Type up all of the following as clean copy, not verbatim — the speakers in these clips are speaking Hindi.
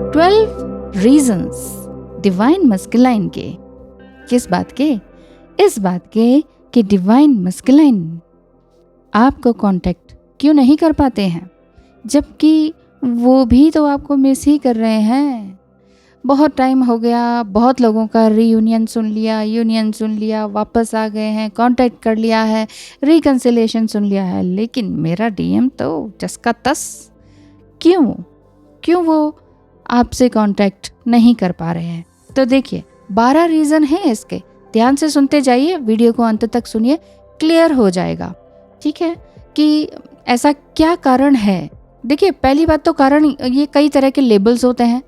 12 रीजंस डिवाइन मस्कुलाइन के। किस बात के? इस बात के कि डिवाइन मस्कुलाइन आपको कांटेक्ट क्यों नहीं कर पाते हैं, जबकि वो भी तो आपको मिस ही कर रहे हैं। बहुत टाइम हो गया, बहुत लोगों का यूनियन सुन लिया, वापस आ गए हैं, कांटेक्ट कर लिया है, रिकंसिलेशन सुन लिया है, लेकिन मेरा डीएम तो जस तस। क्यों वो आपसे कांटेक्ट नहीं कर पा रहे हैं? तो देखिए 12 रीज़न है इसके। ध्यान से सुनते जाइए, वीडियो को अंत तक सुनिए, क्लियर हो जाएगा, ठीक है, कि ऐसा क्या कारण है। देखिए पहली बात तो कारण, ये कई तरह के लेबल्स होते हैं।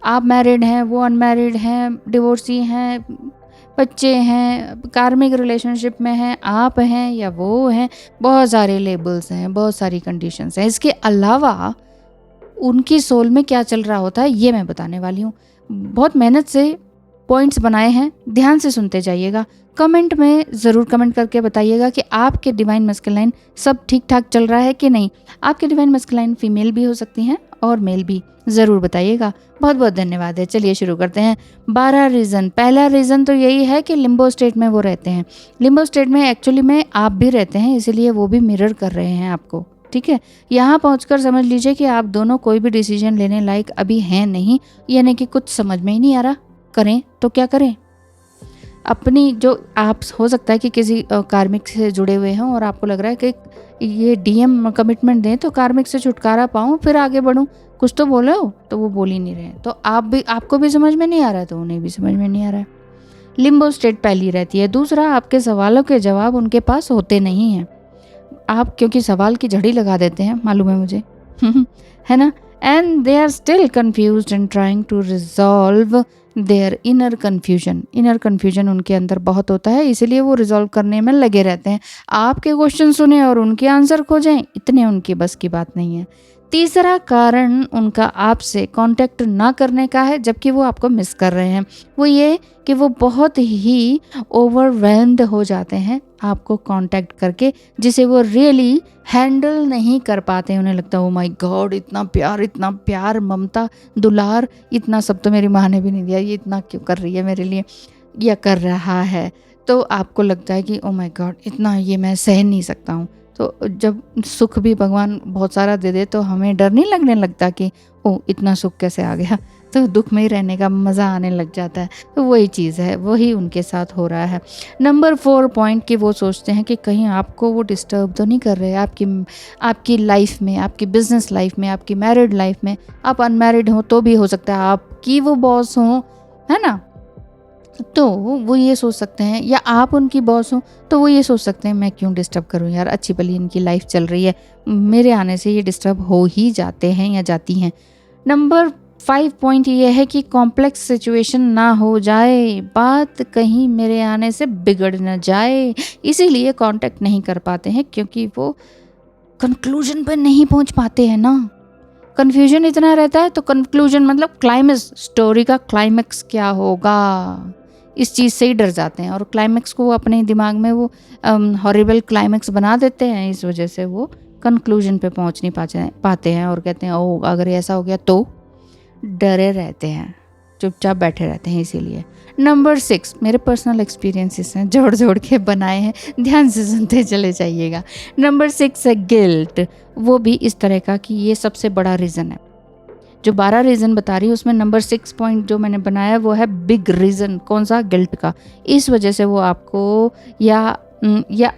आप मैरिड हैं, वो अनमैरिड हैं, डिवोर्सी हैं, बच्चे हैं, कार्मिक रिलेशनशिप में हैं, आप हैं या वो हैं, बहुत सारे लेबल्स हैं, बहुत सारी कंडीशंस हैं। इसके अलावा उनकी सोल में क्या चल रहा होता है ये मैं बताने वाली हूँ। बहुत मेहनत से पॉइंट्स बनाए हैं, ध्यान से सुनते जाइएगा। कमेंट में ज़रूर कमेंट करके बताइएगा कि आपके डिवाइन मस्कुलाइन सब ठीक ठाक चल रहा है कि नहीं। आपके डिवाइन मस्कुलाइन फीमेल भी हो सकती हैं और मेल भी, ज़रूर बताइएगा। बहुत बहुत धन्यवाद है। चलिए शुरू करते हैं। 12 रीज़न। पहला रीज़न तो यही है कि लिम्बो स्टेट में वो रहते हैं। लिम्बो स्टेट में एक्चुअली में आप भी रहते हैं, इसीलिए वो भी मिरर कर रहे हैं आपको, ठीक है। यहाँ पहुँचकर समझ लीजिए कि आप दोनों कोई भी डिसीजन लेने लायक अभी हैं नहीं, यानी कि कुछ समझ में ही नहीं आ रहा, करें तो क्या करें। अपनी जो आप, हो सकता है कि किसी कार्मिक से जुड़े हुए हों और आपको लग रहा है कि ये डीएम कमिटमेंट दें तो कार्मिक से छुटकारा पाऊँ, फिर आगे बढ़ूँ, कुछ तो बोलो, तो वो बोल ही नहीं रहे। तो आपको भी समझ में नहीं आ रहा है, तो उन्हें भी समझ में नहीं आ रहा है। लिम्बो स्टेट पहली रहती है। दूसरा, आपके सवालों के जवाब उनके पास होते नहीं हैं। आप क्योंकि सवाल की झड़ी लगा देते हैं, मालूम है मुझे है ना। And they are still confused and trying to resolve their inner confusion. Inner confusion उनके अंदर बहुत होता है, इसीलिए वो रिजॉल्व करने में लगे रहते हैं। आपके क्वेश्चन सुने और उनके आंसर खोजें, इतने उनकी बस की बात नहीं है। तीसरा कारण उनका आपसे कांटेक्ट ना करने का है, जबकि वो आपको मिस कर रहे हैं, वो ये कि वो बहुत ही ओवरवेल्म्ड हो जाते हैं आपको कांटेक्ट करके, जिसे वो रियली हैंडल नहीं कर पाते। उन्हें लगता है ओ माय गॉड, इतना प्यार, ममता, दुलार, इतना सब तो मेरी माँ ने भी नहीं दिया, ये इतना क्यों कर रही है मेरे लिए या कर रहा है। तो आपको लगता है कि ओ माय गॉड, इतना ये मैं सह नहीं सकता हूँ। तो जब सुख भी भगवान बहुत सारा दे दे तो हमें डर नहीं लगने लगता कि ओ इतना सुख कैसे आ गया, तो दुख में ही रहने का मज़ा आने लग जाता है। तो वही चीज़ है, वही उनके साथ हो रहा है। नंबर 4 पॉइंट कि वो सोचते हैं कि कहीं आपको वो डिस्टर्ब तो नहीं कर रहे आपकी लाइफ में, आपकी बिजनेस लाइफ में, आपकी मैरिड लाइफ में। आप अनमैरिड हो तो भी हो सकता है आपकी वो बॉस हो, है ना, तो वो ये सोच सकते हैं, या आप उनकी बॉस हो तो वो ये सोच सकते हैं मैं क्यों डिस्टर्ब करूं यार, अच्छी भली इनकी लाइफ चल रही है, मेरे आने से ये डिस्टर्ब हो ही जाते हैं या जाती हैं। नंबर 5 पॉइंट ये है कि कॉम्प्लेक्स सिचुएशन ना हो जाए, बात कहीं मेरे आने से बिगड़ न जाए, इसीलिए कांटेक्ट नहीं कर पाते हैं, क्योंकि वो कंक्लूजन पर नहीं पहुंच पाते हैं ना। कन्फ्यूजन इतना रहता है, तो कंक्लूजन मतलब क्लाइमेक्स, स्टोरी का क्लाइमेक्स क्या होगा, इस चीज़ से ही डर जाते हैं, और क्लाइमेक्स को अपने दिमाग में वो हॉरिबल क्लाइमेक्स बना देते हैं। इस वजह से वो कंक्लूजन पे पहुंच नहीं पाते हैं और कहते हैं ओ अगर ऐसा हो गया तो, डरे रहते हैं, चुपचाप बैठे रहते हैं। इसीलिए नंबर 6 मेरे पर्सनल एक्सपीरियंसेस हैं, जोड़ के बनाए हैं, ध्यान से सुनते चले जाइएगा। नंबर 6 है गिल्ट। वो भी इस तरह का कि ये सबसे बड़ा रीज़न है। जो 12 रीज़न बता रही हूँ उसमें नंबर 6 पॉइंट जो मैंने बनाया वो है बिग रीज़न। कौन सा? गिल्ट का। इस वजह से वो आपको या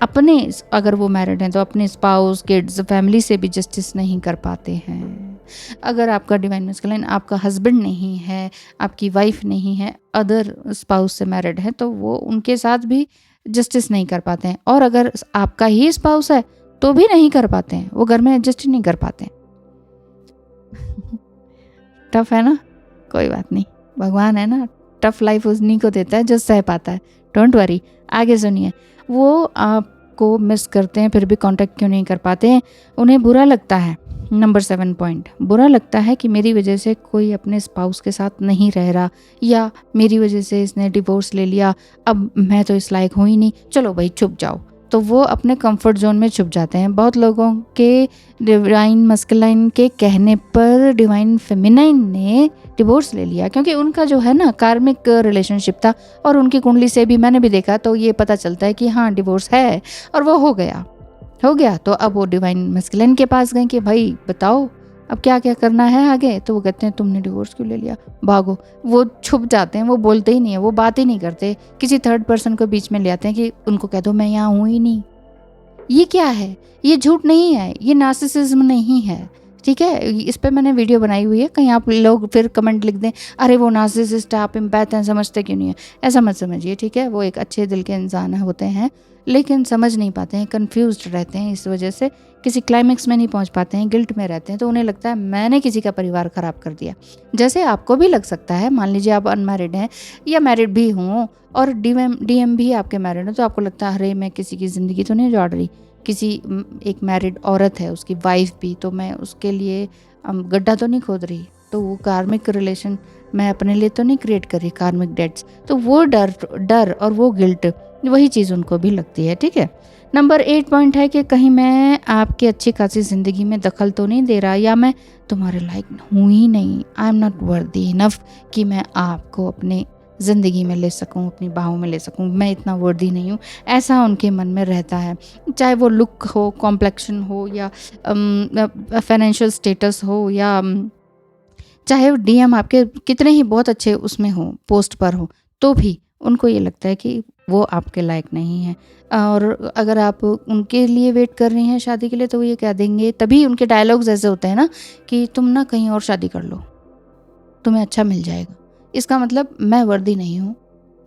अपने, अगर वो मैरिड हैं तो अपने स्पाउस, किड्स, फैमिली से भी जस्टिस नहीं कर पाते हैं। अगर आपका डिवाइन मस्कुलाइन आपका हस्बैंड नहीं है, आपकी वाइफ नहीं है, अदर स्पाउस से मैरिड है, तो वो उनके साथ भी जस्टिस नहीं कर पाते हैं। और अगर आपका ही स्पाउस है तो भी नहीं कर पाते हैं, वो घर में एडजस्ट नहीं कर पाते हैं। टफ है ना, कोई बात नहीं, भगवान है ना, टफ लाइफ उन्हीं को देता है जो सह पाता है। डोंट वरी, आगे सुनिए। वो आपको मिस करते हैं फिर भी कांटेक्ट क्यों नहीं कर पाते हैं? उन्हें बुरा लगता है। नंबर 7 पॉइंट, बुरा लगता है कि मेरी वजह से कोई अपने स्पाउस के साथ नहीं रह रहा, या मेरी वजह से इसने डिवोर्स ले लिया, अब मैं तो इस लायक हूँ ही नहीं, चलो भाई छुप जाओ, तो वो अपने कंफर्ट जोन में छुप जाते हैं। बहुत लोगों के डिवाइन मस्कुलाइन के कहने पर डिवाइन फेमिनाइन ने डिवोर्स ले लिया, क्योंकि उनका जो है ना कार्मिक रिलेशनशिप था, और उनकी कुंडली से भी मैंने भी देखा तो ये पता चलता है कि हाँ डिवोर्स है, और वो हो गया। तो अब वो डिवाइन मस्कुलाइन के पास गए कि भाई बताओ अब क्या क्या करना है आगे। तो वो कहते हैं तुमने डिवोर्स क्यों ले लिया, भागो। वो छुप जाते हैं, वो बोलते ही नहीं है, वो बात ही नहीं करते, किसी थर्ड पर्सन को बीच में ले आते हैं कि उनको कह दो मैं यहाँ हूँ ही नहीं। ये क्या है, ये झूठ नहीं है, ये नार्सिसिज्म नहीं है, ठीक है। इस पे मैंने वीडियो बनाई हुई है, कहीं आप लोग फिर कमेंट लिख दें अरे वो नार्सिसिस्ट है, आप एम्पैथ हैं, समझते क्यों नहीं है। ऐसा मत समझिए, ठीक है। वो एक अच्छे दिल के इंसान होते हैं, लेकिन समझ नहीं पाते हैं, कंफ्यूज्ड रहते हैं, इस वजह से किसी क्लाइमेक्स में नहीं पहुंच पाते हैं, गिल्ट में रहते हैं। तो उन्हें लगता है मैंने किसी का परिवार ख़राब कर दिया। जैसे आपको भी लग सकता है, मान लीजिए आप अनमैरिड हैं या मैरिड भी हों और डीएम भी आपके मैरिड हैं, तो आपको लगता है अरे मैं किसी की ज़िंदगी तो नहीं उजाड़ रही, किसी एक मैरिड औरत है उसकी वाइफ भी, तो मैं उसके लिए गड्ढा तो नहीं खोद रही, तो वो कार्मिक रिलेशन मैं अपने लिए तो नहीं क्रिएट कर रही, कार्मिक डेट्स। तो वो डर और वो गिल्ट, वही चीज़ उनको भी लगती है, ठीक है। नंबर 8 पॉइंट है कि कहीं मैं आपकी अच्छी खासी ज़िंदगी में दखल तो नहीं दे रहा, या मैं तुम्हारे लायक हूँ ही नहीं, I am not worthy enough कि मैं आपको अपने ज़िंदगी में ले सकूं, अपनी बाहों में ले सकूं, मैं इतना वर्दी नहीं हूँ, ऐसा उनके मन में रहता है। चाहे वो लुक हो, कॉम्प्लेक्शन हो, या फाइनेंशियल स्टेटस हो, या चाहे डीएम आपके कितने ही बहुत अच्छे उसमें हो, पोस्ट पर हो, तो भी उनको ये लगता है कि वो आपके लायक नहीं है। और अगर आप उनके लिए वेट कर रही हैं शादी के लिए, तो वो ये कह देंगे, तभी उनके डायलॉग्स ऐसे होते हैं ना कि तुम ना कहीं और शादी कर लो, तुम्हें अच्छा मिल जाएगा। इसका मतलब मैं वर्दी नहीं हूँ,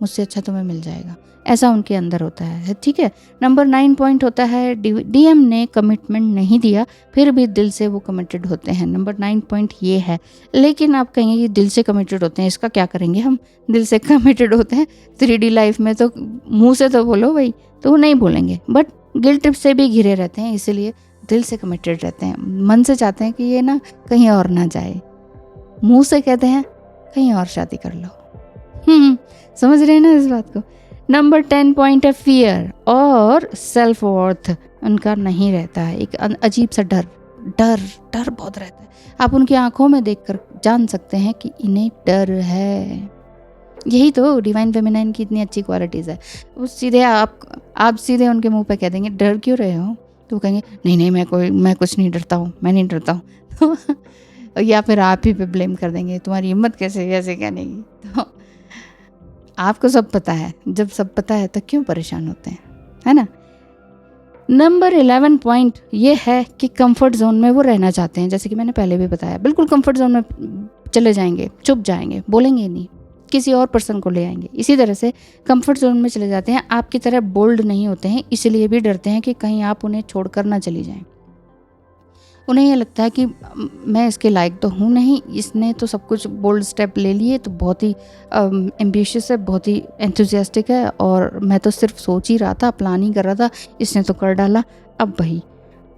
मुझसे अच्छा तुम्हें मिल जाएगा, ऐसा उनके अंदर होता है, ठीक है। नंबर 9 पॉइंट होता है डीएम ने कमिटमेंट नहीं दिया, फिर भी दिल से वो कमिटेड होते हैं। नंबर 9 पॉइंट ये है। लेकिन आप कहेंगे कि दिल से कमिटेड होते हैं, इसका क्या करेंगे हम, दिल से कमिटेड होते हैं 3D लाइफ में, तो मुँह से तो बोलो भाई, तो वो नहीं बोलेंगे, बट गिल्ट से भी घिरे रहते हैं, इसीलिए दिल से कमिटेड रहते हैं, मन से चाहते हैं कि ये ना कहीं और ना जाए, मुँह से कहते हैं कहीं और शादी कर लो। समझ रहे हैं ना इस बात को। नंबर 10 पॉइंट है फियर और सेल्फ वर्थ उनका नहीं रहता है, एक अजीब सा डर बहुत रहता है। आप उनकी आंखों में देखकर जान सकते हैं कि इन्हें डर है। यही तो डिवाइन फेमिनाइन की इतनी अच्छी क्वालिटीज़ है। वो सीधे आप सीधे उनके मुंह पे कह देंगे डर क्यों रहे हो, तो वो कहेंगे नहीं मैं कुछ नहीं डरता हूँ, मैं नहीं डरता हूँ। या फिर आप ही पे ब्लेम कर देंगे, तुम्हारी हिम्मत कैसे कहने की। तो आपको सब पता है, जब सब पता है तो क्यों परेशान होते हैं, है ना। नंबर 11 पॉइंट ये है कि कंफर्ट जोन में वो रहना चाहते हैं, जैसे कि मैंने पहले भी बताया, बिल्कुल कंफर्ट जोन में चले जाएंगे, चुप जाएंगे, बोलेंगे नहीं, किसी और पर्सन को ले आएंगे, इसी तरह से कंफर्ट जोन में चले जाते हैं। आपकी तरह बोल्ड नहीं होते हैं, इसलिए भी डरते हैं कि कहीं आप उन्हें छोड़कर ना चली जाएं। उन्हें यह लगता है कि मैं इसके लायक तो हूँ नहीं, इसने तो सब कुछ बोल्ड स्टेप ले लिए, तो बहुत ही एम्बिशियस है, बहुत ही एंथुजियास्टिक है, और मैं तो सिर्फ सोच ही रहा था, प्लान ही कर रहा था, इसने तो कर डाला, अब भाई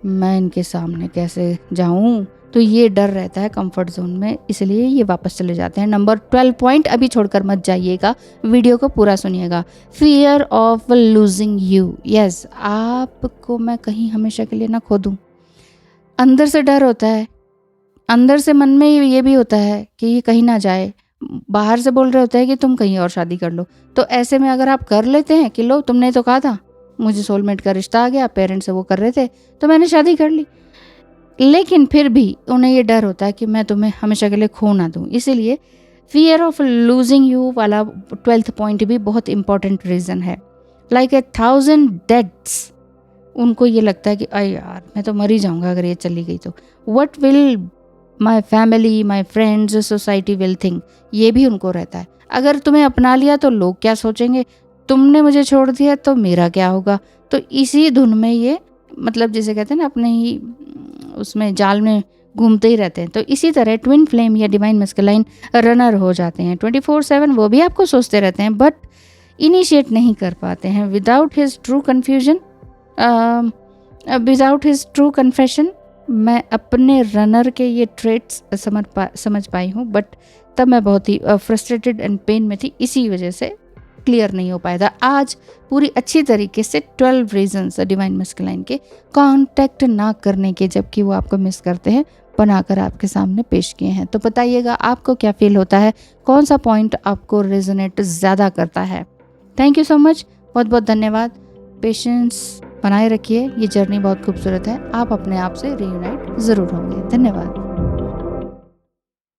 मैं इनके सामने कैसे जाऊँ। तो ये डर रहता है कंफर्ट जोन में, इसलिए ये वापस चले जाते हैं। नंबर 12 पॉइंट अभी छोड़कर मत जाइएगा, वीडियो को पूरा सुनिएगा। Fear of losing you. Yes, आपको मैं कहीं हमेशा के लिए ना खो दूँ, अंदर से डर होता है, अंदर से मन में ये भी होता है कि ये कहीं ना जाए, बाहर से बोल रहे होते हैं कि तुम कहीं और शादी कर लो। तो ऐसे में अगर आप कर लेते हैं कि लो तुमने तो कहा था, मुझे सोलमेट का रिश्ता आ गया, पेरेंट्स से वो कर रहे थे तो मैंने शादी कर ली, लेकिन फिर भी उन्हें ये डर होता है कि मैं तुम्हें हमेशा के लिए खो ना दूँ। इसीलिए फियर ऑफ लूजिंग यू वाला 12th पॉइंट भी बहुत इंपॉर्टेंट रीज़न है। लाइक 1000 डेथ्स, उनको ये लगता है कि अरे यार मैं तो मर ही जाऊंगा अगर ये चली गई तो, what will my family, my friends, society will think, ये भी उनको रहता है। अगर तुम्हें अपना लिया तो लोग क्या सोचेंगे, तुमने मुझे छोड़ दिया तो मेरा क्या होगा। तो इसी धुन में ये, मतलब जिसे कहते हैं ना, अपने ही उसमें जाल में घूमते ही रहते हैं। तो इसी तरह ट्विन फ्लेम या डिवाइन मस्कुलाइन रनर हो जाते हैं 24/7, वो भी आपको सोचते रहते हैं बट इनिशिएट नहीं कर पाते हैं। Without his true confusion, without his true confession, मैं अपने रनर के ये ट्रेट्स समझ पाई हूँ, बट तब मैं बहुत ही फ्रस्ट्रेटेड एंड पेन में थी, इसी वजह से क्लियर नहीं हो पाया था। आज पूरी अच्छी तरीके से 12 रीजंस डिवाइन मस्कुलाइन के कांटेक्ट ना करने के, जबकि वो आपको मिस करते हैं, बनाकर आपके सामने पेश किए हैं। तो बताइएगा आपको क्या फील होता है, कौन सा पॉइंट आपको रेजोनेट ज़्यादा करता है। थैंक यू सो मच, बहुत बहुत धन्यवाद। पेशेंस बनाए रखिए, ये जर्नी बहुत खूबसूरत है। आप अपने आप से रीयूनाइट ज़रूर होंगे। धन्यवाद।